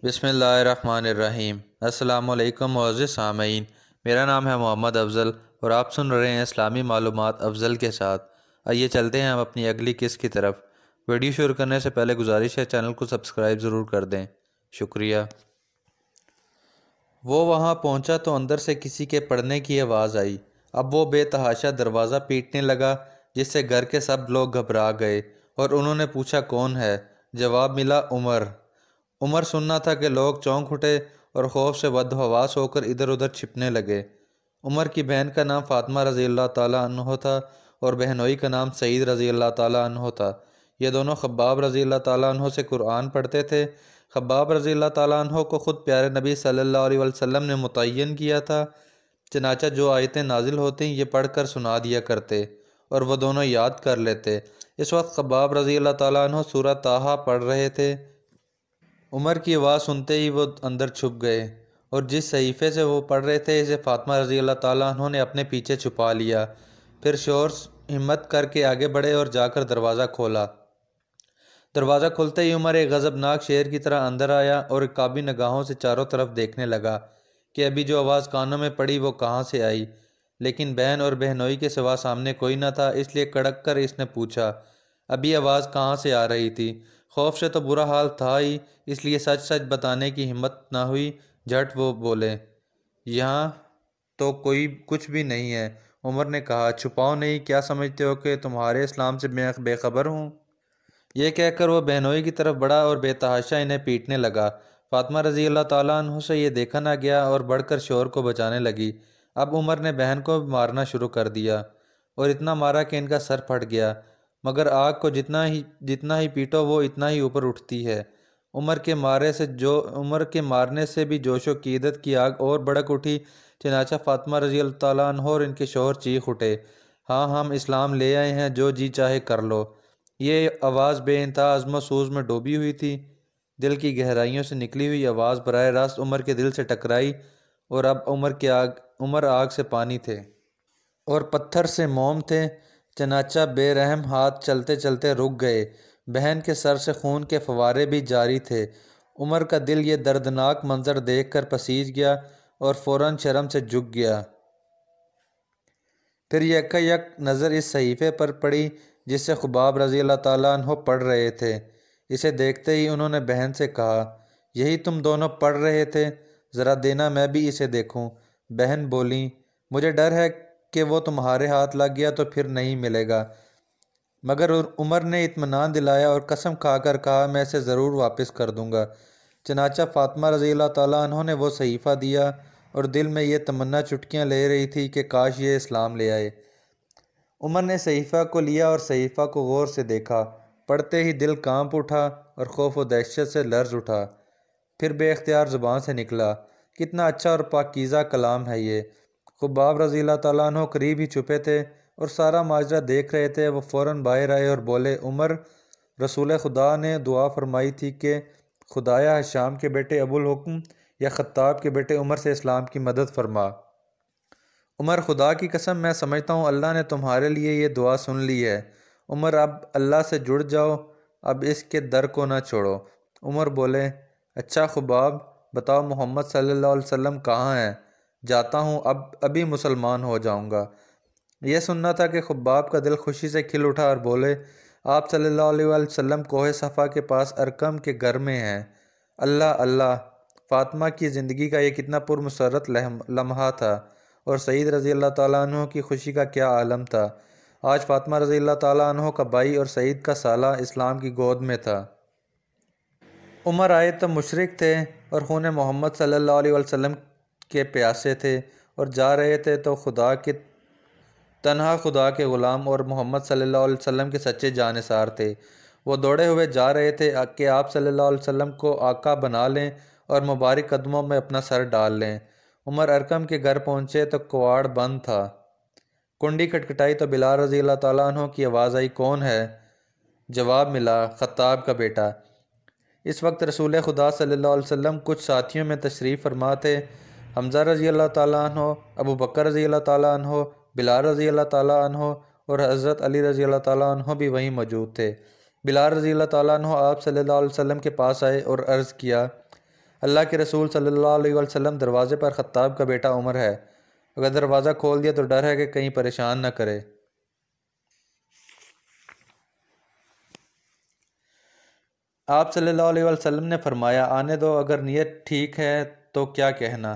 بسم اللہ الرحمن الرحیم۔ السلام علیکم معزز سامعین، میرا نام ہے محمد افضل اور آپ سن رہے ہیں اسلامی معلومات افضل کے ساتھ۔ آئیے چلتے ہیں ہم اپنی اگلی قسط کی طرف۔ ویڈیو شروع کرنے سے پہلے گزارش ہے چینل کو سبسکرائب ضرور کر دیں، شکریہ۔ وہ وہاں پہنچا تو اندر سے کسی کے پڑھنے کی آواز آئی۔ اب وہ بے تحاشا دروازہ پیٹنے لگا، جس سے گھر کے سب لوگ گھبرا گئے اور انہوں نے پوچھا کون ہے؟ جواب ملا عمر۔ عمر سننا تھا کہ لوگ چونک اٹھے اور خوف سے بدحواس ہو کر ادھر ادھر چھپنے لگے۔ عمر کی بہن کا نام فاطمہ رضی اللہ تعالیٰ عنہ تھا اور بہنوئی کا نام سعید رضی اللہ تعالیٰ عنہ تھا۔ یہ دونوں خباب رضی اللہ تعالیٰ عنہ سے قرآن پڑھتے تھے۔ خباب رضی اللہ تعالیٰ عنہ کو خود پیارے نبی صلی اللہ علیہ وسلم نے متعین کیا تھا، چنانچہ جو آیتیں نازل ہوتیں یہ پڑھ کر سنا دیا کرتے اور وہ دونوں یاد کر لیتے۔ اس وقت خباب رضی اللہ تعالیٰ عنہ سورہ طٰہٰ پڑھ رہے تھے۔ عمر کی آواز سنتے ہی وہ اندر چھپ گئے اور جس صحیفے سے وہ پڑھ رہے تھے اسے فاطمہ رضی اللہ تعالیٰ عنہ نے اپنے پیچھے چھپا لیا۔ پھر شور ہمت کر کے آگے بڑھے اور جا کر دروازہ کھولا۔ دروازہ کھلتے ہی عمر ایک غضبناک شیر کی طرح اندر آیا اور عقابی نگاہوں سے چاروں طرف دیکھنے لگا کہ ابھی جو آواز کانوں میں پڑی وہ کہاں سے آئی، لیکن بہن اور بہنوئی کے سوا سامنے کوئی نہ تھا، اس لیے کڑک کر اس نے پوچھا ابھی آواز کہاں سے آ رہی تھی؟ خوف سے تو برا حال تھا ہی، اس لیے سچ سچ بتانے کی ہمت نہ ہوئی۔ جھٹ وہ بولے یہاں تو کوئی کچھ بھی نہیں ہے۔ عمر نے کہا چھپاؤ نہیں، کیا سمجھتے ہو کہ تمہارے اسلام سے میں بے خبر ہوں؟ یہ کہہ کر وہ بہنوئی کی طرف بڑھا اور بے تحاشا انہیں پیٹنے لگا۔ فاطمہ رضی اللہ تعالیٰ عنہ سے یہ دیکھا نہ گیا اور بڑھ کر شور کو بچانے لگی۔ اب عمر نے بہن کو مارنا شروع کر دیا اور اتنا مارا کہ ان کا سر پھٹ گیا، مگر آگ کو جتنا ہی پیٹو وہ اتنا ہی اوپر اٹھتی ہے۔ عمر کے مارنے سے بھی جوش و قیدت کی آگ اور بھڑک اٹھی، چنانچہ فاطمہ رضی اللہ تعالیٰ عنہ اور ان کے شوہر چیخ اٹھے ہاں ہم اسلام لے آئے ہیں، جو جی چاہے کر لو۔ یہ آواز بے انتہا عزم و سوز میں ڈوبی ہوئی تھی۔ دل کی گہرائیوں سے نکلی ہوئی آواز براہ راست عمر کے دل سے ٹکرائی اور اب عمر آگ سے پانی تھے اور پتھر سے موم تھے، چنانچہ بے رحم ہاتھ چلتے چلتے رک گئے۔ بہن کے سر سے خون کے فوارے بھی جاری تھے۔ عمر کا دل یہ دردناک منظر دیکھ کر پسیج گیا اور فوراً شرم سے جھک گیا۔ پھر یکا یک نظر اس صحیفے پر پڑی جس سے خباب رضی اللہ تعالیٰ عنہ پڑھ رہے تھے۔ اسے دیکھتے ہی انہوں نے بہن سے کہا یہی تم دونوں پڑھ رہے تھے؟ ذرا دینا میں بھی اسے دیکھوں۔ بہن بولیں مجھے ڈر ہے کہ وہ تمہارے ہاتھ لگ گیا تو پھر نہیں ملے گا، مگر عمر نے اطمینان دلایا اور قسم کھا کر کہا میں اسے ضرور واپس کر دوں گا۔ چنانچہ فاطمہ رضی اللہ تعالیٰ عنہ نے وہ صحیفہ دیا اور دل میں یہ تمنا چٹکیاں لے رہی تھی کہ کاش یہ اسلام لے آئے۔ عمر نے صحیفہ کو لیا اور صحیفہ کو غور سے دیکھا۔ پڑھتے ہی دل کانپ اٹھا اور خوف و دہشت سے لرز اٹھا۔ پھر بے اختیار زبان سے نکلا کتنا اچھا اور پاکیزہ کلام ہے یہ۔ خباب رضی اللہ تعالیٰ عنہ قریب ہی چھپے تھے اور سارا ماجرا دیکھ رہے تھے۔ وہ فوراً باہر آئے اور بولے عمر، رسول خدا نے دعا فرمائی تھی کہ خدایا ہشام کے بیٹے ابو الحکم یا خطاب کے بیٹے عمر سے اسلام کی مدد فرما۔ عمر خدا کی قسم میں سمجھتا ہوں اللہ نے تمہارے لیے یہ دعا سن لی ہے۔ عمر اب اللہ سے جڑ جاؤ، اب اس کے در کو نہ چھوڑو۔ عمر بولے اچھا خباب بتاؤ محمد صلی اللہ علیہ وسلم کہاں ہیں؟ جاتا ہوں، ابھی مسلمان ہو جاؤں گا۔ یہ سننا تھا کہ خباب کا دل خوشی سے کھل اٹھا اور بولے آپ صلی اللہ علیہ وسلم کوہ صفا کے پاس ارقم کے گھر میں ہیں۔ اللہ اللہ! فاطمہ کی زندگی کا یہ کتنا پرمسرت لمحہ تھا اور سعید رضی اللہ تعالیٰ عنہ کی خوشی کا کیا عالم تھا۔ آج فاطمہ رضی اللہ تعالیٰ عنہ کا بھائی اور سعید کا سالہ اسلام کی گود میں تھا۔ عمر آئے تو مشرک تھے اور خون محمد صلی اللہ علیہ وسلم کے پیاسے تھے اور جا رہے تھے تو تنہا خدا کے غلام اور محمد صلی اللہ علیہ وسلم کے سچے جانثار تھے۔ وہ دوڑے ہوئے جا رہے تھے کہ آپ صلی اللہ علیہ وسلم کو آقا بنا لیں اور مبارک قدموں میں اپنا سر ڈال لیں۔ عمر ارقم کے گھر پہنچے تو کواڑ بند تھا۔ کنڈی کھٹکھٹائی تو بلال رضی اللہ تعالیٰ عنہ کی آواز آئی کون ہے؟ جواب ملا خطاب کا بیٹا۔ اس وقت رسول خدا صلی اللہ علیہ وسلم کچھ ساتھیوں میں تشریف فرما تھے۔ حمزہ رضی اللہ تعالیٰ عنہ، ابو بکر رضی اللہ تعالیٰ عنہ، بلال رضی اللہ تعالیٰ عنہ اور حضرت علی رضی اللہ تعالیٰ عنہ بھی وہیں موجود تھے۔ بلال رضی اللہ تعالیٰ عنہ آپ صلی اللہ علیہ وسلم کے پاس آئے اور عرض کیا اللہ کے رسول صلی اللہ علیہ وسلم دروازے پر خطاب کا بیٹا عمر ہے، اگر دروازہ کھول دیا تو ڈر ہے کہ کہیں پریشان نہ کرے۔ آپ صلی اللہ علیہ وسلم نے فرمایا آنے دو، اگر نیت ٹھیک ہے تو کیا کہنا۔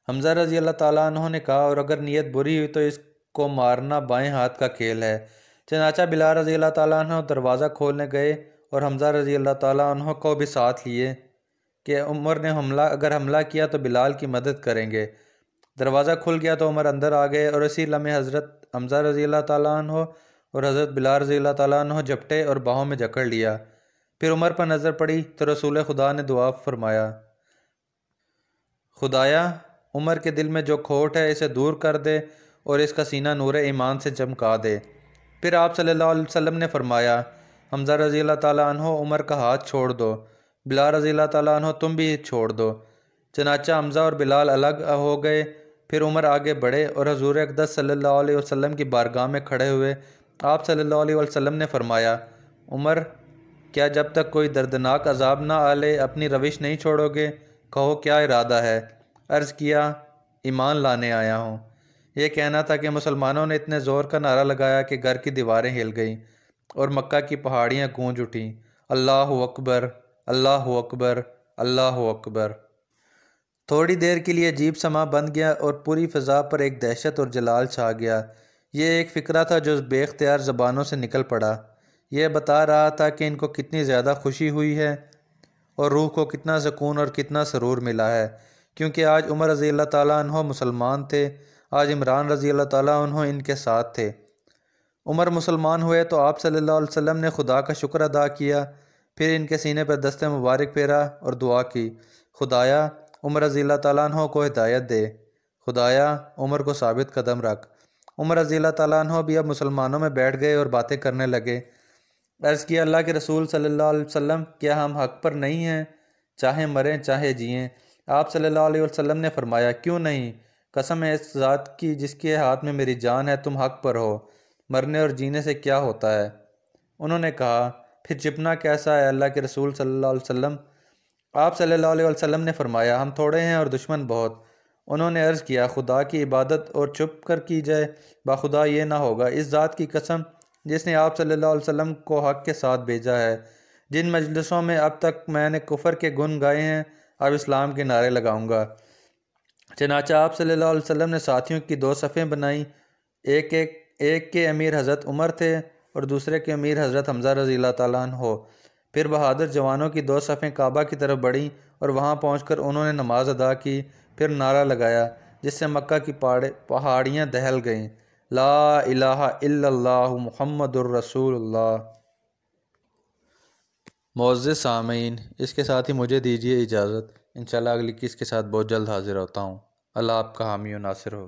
حمزہ رضی اللہ تعالیٰ عنہ نے کہا اور اگر نیت بری ہوئی تو اس کو مارنا بائیں ہاتھ کا کھیل ہے۔ چنانچہ بلال رضی اللہ تعالیٰ عنہ دروازہ کھولنے گئے اور حمزہ رضی اللہ تعالیٰ عنہ کو بھی ساتھ لیے کہ عمر نے اگر حملہ کیا تو بلال کی مدد کریں گے۔ دروازہ کھل گیا تو عمر اندر آ گئے اور اسی لمحے حضرت حمزہ رضی اللہ تعالیٰ عنہ اور حضرت بلال رضی اللہ تعالیٰ عنہ جھپٹے اور باہوں میں جکڑ لیا۔ پھر عمر پر نظر پڑی تو رسول خدا نے دعا فرمایا، خدایا عمر کے دل میں جو کھوٹ ہے اسے دور کر دے اور اس کا سینہ نور ایمان سے چمکا دے۔ پھر آپ صلی اللہ علیہ وسلم نے فرمایا حمزہ رضی اللہ تعالیٰ عنہ عمر کا ہاتھ چھوڑ دو، بلال رضی اللہ تعالیٰ عنہ تم بھی چھوڑ دو۔ چنانچہ حمزہ اور بلال الگ ہو گئے۔ پھر عمر آگے بڑھے اور حضور اقدس صلی اللہ علیہ وسلم کی بارگاہ میں کھڑے ہوئے۔ آپ صلی اللہ علیہ وسلم نے فرمایا عمر کیا جب تک کوئی دردناک عذاب نہ آلے اپنی روش نہیں چھوڑو گے؟ کہو کیا ارادہ ہے؟ عرض کیا ایمان لانے آیا ہوں۔ یہ کہنا تھا کہ مسلمانوں نے اتنے زور کا نعرہ لگایا کہ گھر کی دیواریں ہل گئیں اور مکہ کی پہاڑیاں گونج اٹھیں، اللہ اکبر اللہ اکبر اللہ اکبر۔ تھوڑی دیر کے لیے عجیب سما بن گیا اور پوری فضا پر ایک دہشت اور جلال چھا گیا۔ یہ ایک فقرہ تھا جو بے اختیار زبانوں سے نکل پڑا۔ یہ بتا رہا تھا کہ ان کو کتنی زیادہ خوشی ہوئی ہے اور روح کو کتنا سکون اور کتنا سرور ملا ہے، کیونکہ آج عمر رضی اللہ تعالیٰ عنہ مسلمان تھے، آج عمران رضی اللہ تعالیٰ عنہ ان کے ساتھ تھے۔ عمر مسلمان ہوئے تو آپ صلی اللہ علیہ وسلم نے خدا کا شکر ادا کیا، پھر ان کے سینے پر دست مبارک پھیرا اور دعا کی، خدایا عمر رضی اللہ تعالیٰ عنہ کو ہدایت دے، خدایا عمر کو ثابت قدم رکھ۔ عمر رضی اللہ تعالیٰ عنہ بھی اب مسلمانوں میں بیٹھ گئے اور باتیں کرنے لگے۔ عرض کیا اللہ کے رسول صلی اللہ علیہ وسلم کیا ہم حق پر نہیں ہیں؟ چاہے مریں چاہے جئیں۔ آپ صلی اللہ علیہ وسلم نے فرمایا کیوں نہیں؟ قسم ہے اس ذات کی جس کے ہاتھ میں میری جان ہے تم حق پر ہو، مرنے اور جینے سے کیا ہوتا ہے؟ انہوں نے کہا پھر چپنا کیسا ہے اللہ کے رسول صلی اللہ علیہ وسلم؟ آپ صلی اللہ علیہ وسلم نے فرمایا ہم تھوڑے ہیں اور دشمن بہت۔ انہوں نے عرض کیا خدا کی عبادت اور چھپ کر کی جائے، باخدا یہ نہ ہوگا، اس ذات کی قسم جس نے آپ صلی اللہ علیہ وسلم کو حق کے ساتھ بھیجا ہے، جن مجلسوں میں اب تک میں نے کفر کے گن گائے ہیں اب اسلام کے نعرے لگاؤں گا۔ چنانچہ آپ صلی اللہ علیہ وسلم نے ساتھیوں کی دو صفیں بنائیں، ایک کے امیر حضرت عمر تھے اور دوسرے کے امیر حضرت حمزہ رضی اللہ تعالیٰ عنہ ہو۔ پھر بہادر جوانوں کی دو صفیں کعبہ کی طرف بڑھیں اور وہاں پہنچ کر انہوں نے نماز ادا کی، پھر نعرہ لگایا جس سے مکہ کی پہاڑیاں دہل گئیں، لا الہ الا اللہ محمد الرسول اللہ۔ معزز سامعین، اس کے ساتھ ہی مجھے دیجیے اجازت، انشاءاللہ اگلی قسط کے ساتھ بہت جلد حاضر ہوتا ہوں۔ اللہ آپ کا حامی و ناصر ہو۔